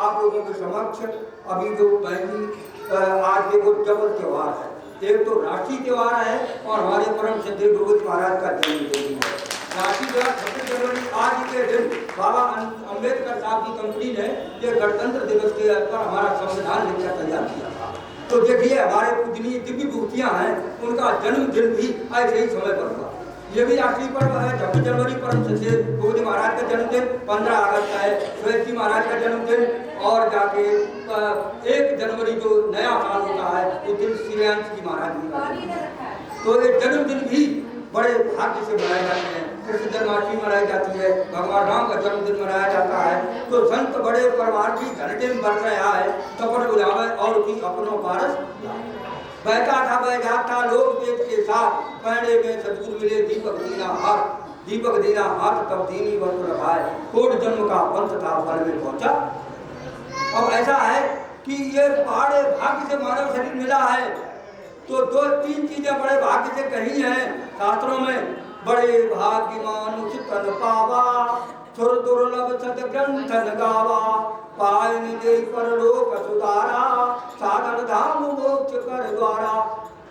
आप लोगों के समक्ष अभी जो पहली आज देखो डबल त्योहार है। एक तो राष्ट्रीय त्योहार है और हमारे परम श्रद्धेय गुरुजी महाराज का जन्मदिन है। राष्ट्रीय त्योहार 26 जनवरी आज के दिन बाबा अम्बेडकर साहब की कंपनी ने ये गणतंत्र दिवस के पर हमारा संविधान लिखकर तैयार किया था। तो देखिए हमारे पूजनीय दिव्य विभूतियां हैं, उनका जन्मदिन भी ऐसे ही समय पर हुआ। ये भी राष्ट्रीय पर्व है। 26 जनवरी परम श्रद्धेय गुरुजी महाराज का जन्मदिन, 15 अगस्त है सुहेल जी महाराज का जन्मदिन, और जाके 1 जनवरी जो नया साल होता है उस दिन श्रीयांश जी महाराज जी का। तो ये जन्मदिन भी बड़े भाग्य से मनाए जाते हैं। कृष्ण जन्माष्टमी मनाई जाती है, भगवान राम का जन्मदिन मनाया जाता है। तो संत बड़े परमार की घंटे में बरस रहा है, कपड़ बुझावे और की अपनों पारस बहता था बह जाता लोक वेद के साथ, पहने में सदगुरु मिले दीपक दीना हाथ, दीपक दीना हाथ तब दीनी वस्त्र रखाए, कोट जन्म का पंथ था फल में पहुंचा। अब ऐसा है कि ये बड़े भाग्य से मानव शरीर मिला है। तो 2-3 चीजें बड़े भाग्य से कही हैं शास्त्रों में। बड़े भाग्यमान उचितन पावा, सुर दुर्लभ सद ग्रंथन गावा, पाय निधि परलोक सुधारा, साधन धाम मोक्ष कर द्वारा,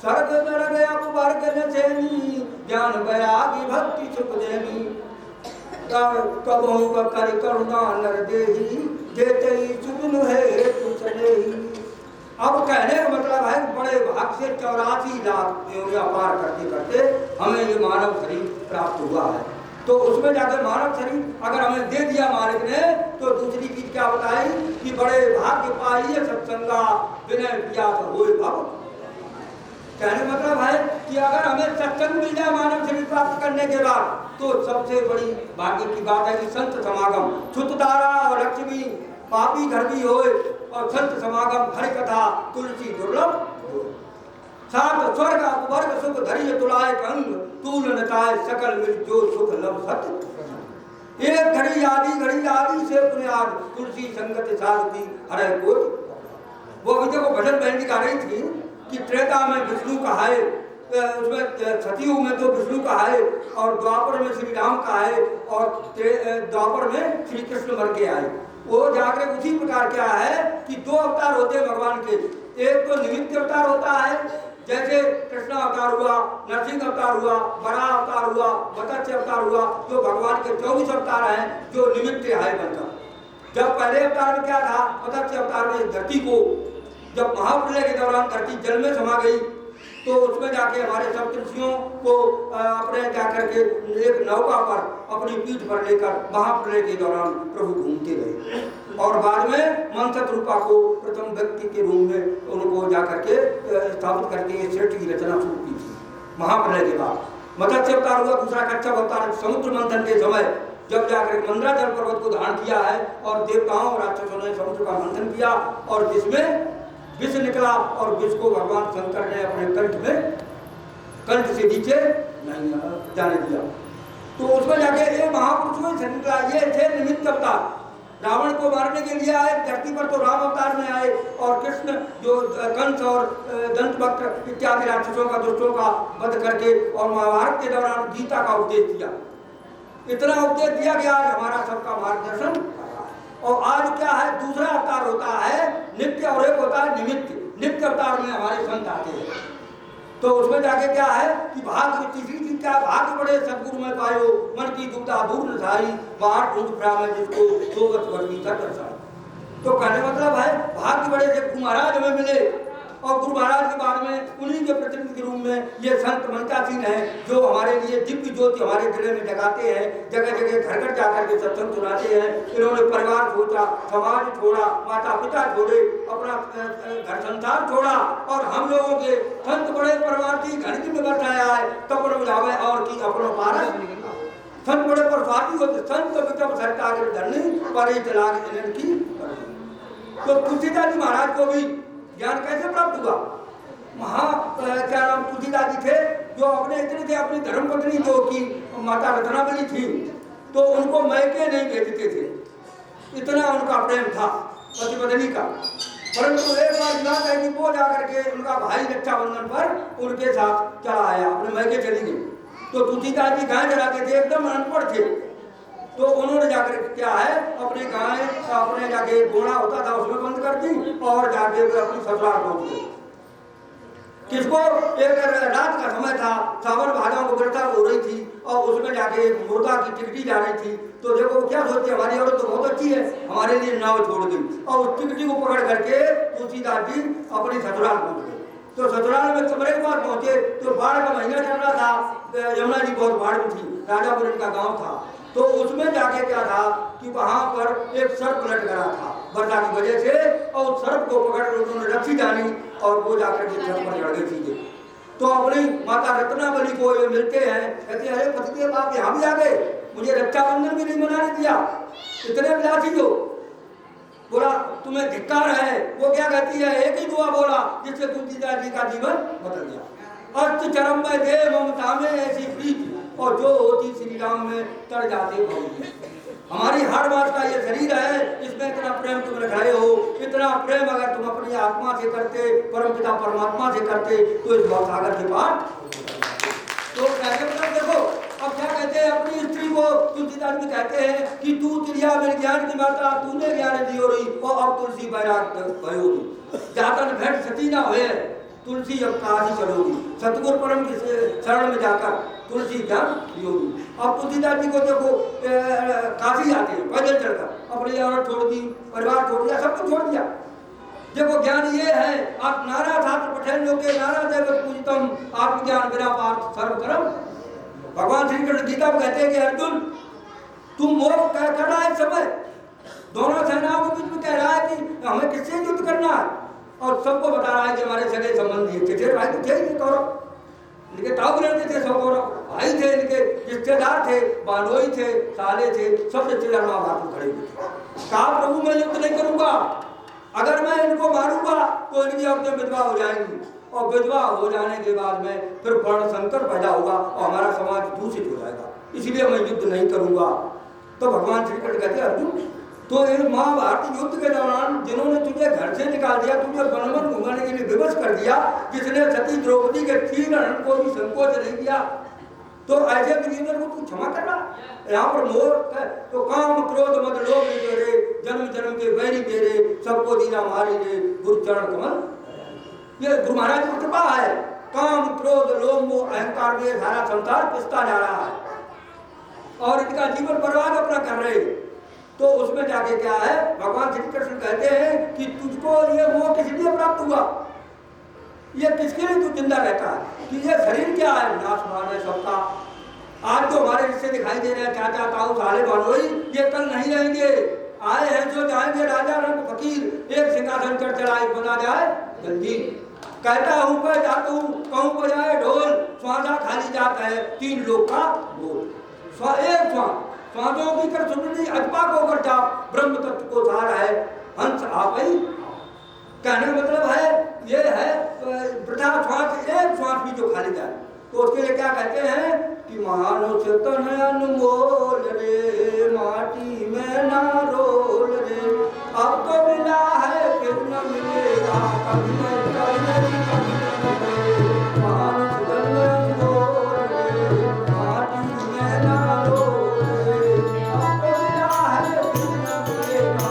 स्वर्ग नरक अपवर्ग न सेनी, ज्ञान वैरागी भक्ति सुख देनी, कबहु कर करुणा नर देही, जेते सुन है कुछ नहीं। अब कहने का मतलब है बड़े भाग से 84 लाख योनियां पार करते करते हमें ये मानव शरीर प्राप्त हुआ है। तो उसमें जाकर मानव शरीर अगर हमें दे दिया मालिक ने, तो दूसरी चीज क्या बताई कि बड़े भाग्य पाइए सत्संगा, विनय किया तो होए भव। कहने का मतलब है कि अगर हमें सत्संग मिल जाए मानव शरीर प्राप्त करने के बाद, तो सबसे बड़ी भाग्य की बात है कि संत समागम, छुतदारा और लक्ष्मी पापी घर भी होए और संत समागम हरि कथा तुलसी दुर्लभ, सात स्वर्ग अपवर्ग सुख धैर्य तुलाए कंग, तूल नचाए सकल मिल जो सुख लब सत। एक घड़ी आदि से बुनियाद, तुलसी संगत साधती हरे कोट। वो अभी देखो भजन बहन गा रही थी कि त्रेता में विष्णु कहाए, उसमें सतयुग में तो विष्णु कहाए, और द्वापर में श्री राम कहाए, और द्वापर में श्री कृष्ण मर के आए। वो जाकर उसी प्रकार क्या है कि 2 अवतार होते हैं भगवान के। एक तो निमित्त अवतार होता है, जैसे कृष्ण अवतार हुआ, नरसिंह अवतार हुआ, बड़ा अवतार हुआ, मत्स्य अवतार हुआ, जो भगवान के 24 अवतार हैं जो निमित्त है बनकर। जब पहले अवतार में क्या था, मत्स्य अवतार में धरती को, जब महाप्रलय के दौरान धरती जल में समा गई, तो उसमें जाके हमारे सप्तऋषियों को अपने जाकर के एक नौका पर अपनी पीठ पर लेकर महाप्रलय के दौरान प्रभु घूमते रहे, और बाद में मनसत रूपा को प्रथम व्यक्ति के रूप में उनको जाकर के स्थापित करके सृष्टि की रचना शुरू की थी महाप्रलय के बाद। मत्स्य अवतार हुआ दूसरा कच्छप अवतार समुद्र मंथन के समय, जब जाकर मंदराचल पर्वत को धारण किया है और देवताओं और राक्षसों ने समुद्र का मंथन किया, और जिसमें विष निकला, और विष को भगवान शंकर ने अपने कंठ से नीचे नहीं जाने दिया। तो उसमें जाके एक महापुरुष में निकला। ये थे निमित्त अवतार। रावण को मारने के लिए आए धरती पर, तो राम अवतार में आए, और कृष्ण जो कंस और दंतवक्र इत्यादि राक्षसों का दुष्टों का वध करके और महाभारत के दौरान गीता का उपदेश दिया। इतना उपदेश दिया कि आज हमारा सबका मार्गदर्शन। और आज क्या है, दूसरा अवतार होता है नित्य और एक होता है निमित्त। नित्य अवतार में हमारे संत आते हैं, तो उसमें जाके क्या है कि भाग्य, तीसरी चीज क्या, भाग्य बड़े सदगुरु में पायो, मन की दुविधा दूर न सारी, बाहर ढूंढ फिरा में जिसको सोगत वर्गी कर दर्शाई। तो कहने मतलब है भाग्य बड़े से गुरु महाराज हमें मिले, और गुरु महाराज के बाद में उन्हीं के प्रतिनिधि के रूप में ये संत मनकासीन है, जो हमारे लिए दिव्य ज्योति हमारे जिले में जगाते हैं, जगह जगह घर घर जाकर के सत्संग सुनाते हैं। इन्होंने परिवार छोड़ा, समाज छोड़ा, माता पिता छोड़े, अपना घर संसार छोड़ा, और हम लोगों के संत बड़े परिवार की घंटी में बसाया है, तब बुझावे और की अपनो पारस। संत बड़े पर स्वार्थी होते, संत विकम सरकार धरनी पर चला की। तो तुलसीदास जी महाराज को भी ज्ञान कैसे प्राप्त हुआ? क्या नाम तुलसीदास जी थे, जो अपने इतने थे, अपनी धर्मपत्नी जो की माता रत्नावली थी, तो उनको मैके नहीं भेजते थे, इतना उनका प्रेम था पति पत्नी का। परंतु एक बार बात है कि वो जाकर के उनका भाई रक्षाबंधन पर उनके साथ चला आया, अपने मैके चली गई। तो तुलसीदास जी गाय चलाते थे, एकदम अनपढ़ थे, तो उन्होंने जाकर क्या है अपने गाय अपने जाके गोड़ा होता था उसमें बंद कर दी और जाके अपनी ससुराल पहुंच गई। किसको एक रात का समय था, सावन भादों को व्रता हो रही थी और उसमें जाके मुर्गा की टिकटी जा रही थी। तो देखो क्या सोचती हमारी औरत तो बहुत अच्छी है, हमारे लिए नाव छोड़ दी और उस टिकटी को पकड़ करके तुलसीदास जी अपनी ससुराल पहुंच गए। तो ससुराल में कमरे के पास पहुंचे तो बाढ़ का महीना चल रहा था, यमुना जी बहुत बाढ़ में थी, राजापुर का गांव था। तो उसमें जाके क्या था कि वहां पर एक सर्प लट गया था वर्षा की वजह से और उस सर्प को पकड़ कर उन्होंने रस्सी डाली और वो जाकर के छत पर चढ़ गई थी। तो अपनी माता रत्नावली को ये मिलते हैं, कहते अरे पतिदेव आप यहाँ भी आ गए, मुझे रक्षाबंधन भी नहीं मनाने दिया, इतने विलासी हो। बोला तुम्हें धिक्कार है। वो क्या कहती है, एक ही दुआ बोला जिससे तुलसीदास जी का जीवन बदल गया। अर्थ चरम में दे ममता में ऐसी प्रीति और जो होती श्री राम में तर जाते बहुत। हमारी हर बात का ये शरीर है, इसमें इतना प्रेम तुम रखाए हो, इतना प्रेम अगर तुम अपनी आत्मा से करते, परमपिता परमात्मा से करते तो इस भवसागर के पार। तो कैसे मतलब देखो अब क्या कहते हैं अपनी स्त्री को तुलसीदास भी कहते हैं कि तू तिरिया मेरे ज्ञान की माता, तूने ज्ञान दियो रही और अब तुलसी बैराग भयोगी, जातन भेंट सती ना हुए तुलसी अब काशी चलोगी, सतगुरु परम के शरण में जाकर तुलसी ज्ञान दियोगी। अब तुलसीदास जी को देखो काशी आते हैं पैदल चलकर, अपनी औरत छोड़ दी, परिवार छोड़ दिया, सब कुछ छोड़ दिया। देखो ज्ञान ये है, आप नारा छात्र पठन लोके नारा देव पूजितम आत्मज्ञान बिना पार्थ सर्वकर्म। भगवान श्री कृष्ण गीता में कहते हैं कि अर्जुन तुम मोह कर रहा है समय, दोनों सेनाओं के बीच में कह रहा है कि हमें किससे युद्ध करना है और सबको बता रहा है कि हमारे सगे संबंधी थे, भाई तो थे ही कौरव, इनके ताऊ लड़ते थे, सब कौरव भाई थे, इनके रिश्तेदार थे, बानोई थे, साले थे, सब रिश्तेदार महाभारत में खड़े हुए थे। कहा प्रभु मैं युद्ध नहीं करूंगा, अगर मैं इनको मारूंगा तो इनकी औरतें विधवा हो जाएंगी और विधवा हो जाने के बाद में फिर वर्ण संकर पैदा होगा और हमारा समाज दूषित हो जाएगा, इसलिए मैं युद्ध नहीं करूंगा। तो भगवान श्री कृष्ण कहते अर्जुन तो इन महाभारत युद्ध के दौरान जिन्होंने तुझे घर से निकाल दिया, तुझे वन वन घुमाने के लिए विवश कर दिया, जिसने सती द्रौपदी के 3 हरण को भी संकोच नहीं किया, तो ऐसे गिरिंदर को तू क्षमा कर रहा। यहाँ पर मोह तो काम क्रोध मद लोभ तेरे, जन्म जन्म के वैरी तेरे, सबको दीना मारी रे गुरु चरण कमल। ये गुरु महाराज की कृपा है। काम क्रोध लोभ मोह अहंकार में सारा संसार पिसता जा रहा है और इनका जीवन बर्बाद अपना कर रहे। तो उसमें जाके क्या है भगवान श्री कृष्ण कहते हैं कि तुझको ये मोह किस लिए प्राप्त हुआ, ये किसके लिए तू जिंदा रहता है, कि ये शरीर क्या है नाशवान है सबका। आज तो हमारे रिश्ते दिखाई दे रहे हैं, चाचा ताऊ साले बानोई, ये कल नहीं रहेंगे, आए हैं जो जाएंगे राजा रंग फकीर, एक सिंहासन कर चलाए बना जाए जल्दी। कहता हूँ पर जाता हूँ कहूँ पर जाए ढोल, स्वादा खाली जाता है 3 लोग का बोल। एक स्वादों की कर सुननी अजपा को कर जा, ब्रह्म तत्व को सार है हंस आप ही। कहने का मतलब है ये है वृथा श्वास, एक श्वास भी जो खाली जाए तो उसके लिए क्या कहते हैं कि मानो चेतन अनमोल रे, माटी में ना रोल रे, अब तो मिला है फिर न मिलेगा कभी नहीं। मानो चेतन अनमोल रे, माटी में ना रोल रे, अब तो मिला है फिर न मिलेगा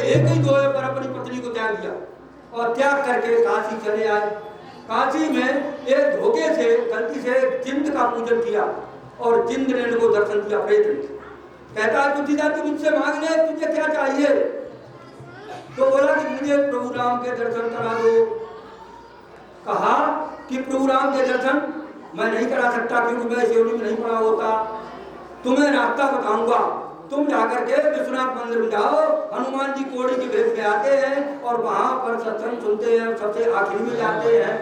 एक ही दोहे पर अपनी पत्नी को त्याग दिया और त्याग करके काशी चले आए। काशी में एक धोखे से गलती से जिंद का पूजन किया और जिंद ने इनको दर्शन दिया। प्रेत ने कहता है तुलसीदास जी मुझसे मांग ले, तुझे क्या चाहिए? तो बोला कि मुझे प्रभु राम के दर्शन करा दो। कहा कि प्रभु राम के दर्शन मैं नहीं करा सकता क्योंकि मैं सेवनी में नहीं पड़ा होता। तुम्हें रास्ता बताऊंगा, तुम जाकर के विश्वनाथ मंदिर में जाओ, हनुमान जी कोड़ी के भेष में आते हैं और वहां पर सत्संग सुनते हैं, सबसे आखिर में जाते हैं,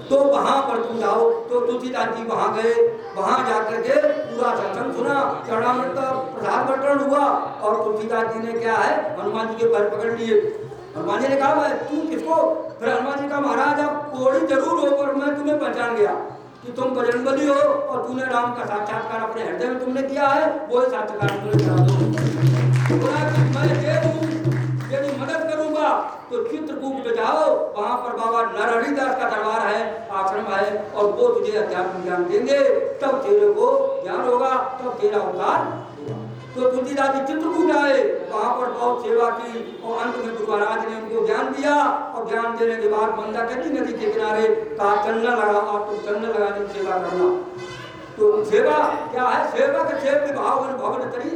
तो वहां पर तुम जाओ। तो तुलसीदास जी वहां गए, वहां जाकर के पूरा सत्संग सुना, चरणामृत का प्रसाद बंटन हुआ और तुलसीदास जी ने क्या है हनुमान जी के पैर पकड़ लिए। हनुमान जी ने कहा तू किसको? फिर हनुमान जी का महाराज आप कोड़ी जरूर हो पर मैं तुम्हें पहचान गया कि तुम बजरंगबली हो और तूने राम का साक्षात्कार अपने हृदय में तुमने किया है, वो साक्षात्कार तुमने करा दो। बोला कि मैं यदि मदद करूंगा तो चित्रकूट में जाओ, वहां पर बाबा नरहरिदास का दरबार है, आश्रम है और वो तुझे अध्यात्म ज्ञान देंगे, तब तेरे को ज्ञान होगा, तब तेरा उद्धार। तो तुलसीदास जी चित्रकूट आए, वहां पर बहुत सेवा की और अंत में गुरु महाराज ने उनको ज्ञान दिया और ज्ञान देने के बाद मंदाकिनी नदी के किनारे कहा चंदन लगा और तुम चंदन लगाने की सेवा करना। तो सेवा क्या है? सेवा के सेव में भाव भवन तरी।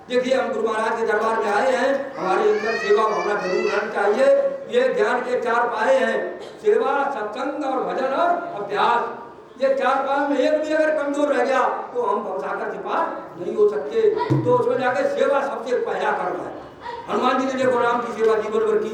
देखिए हम गुरु महाराज के दरबार में आए हैं, हमारे अंदर सेवा भावना जरूर रहनी चाहिए। ये ज्ञान के 4 पाए हैं, सेवा, सत्संग और भजन और अभ्यास। ये 4 पाए में एक भी अगर कमजोर रह गया तो हम भवसागर से पार नहीं हो सकते। तो उसमें जाके सेवा सबसे पहला कर्म है। हनुमान जी ने देखो राम की सेवा जीवन भर की।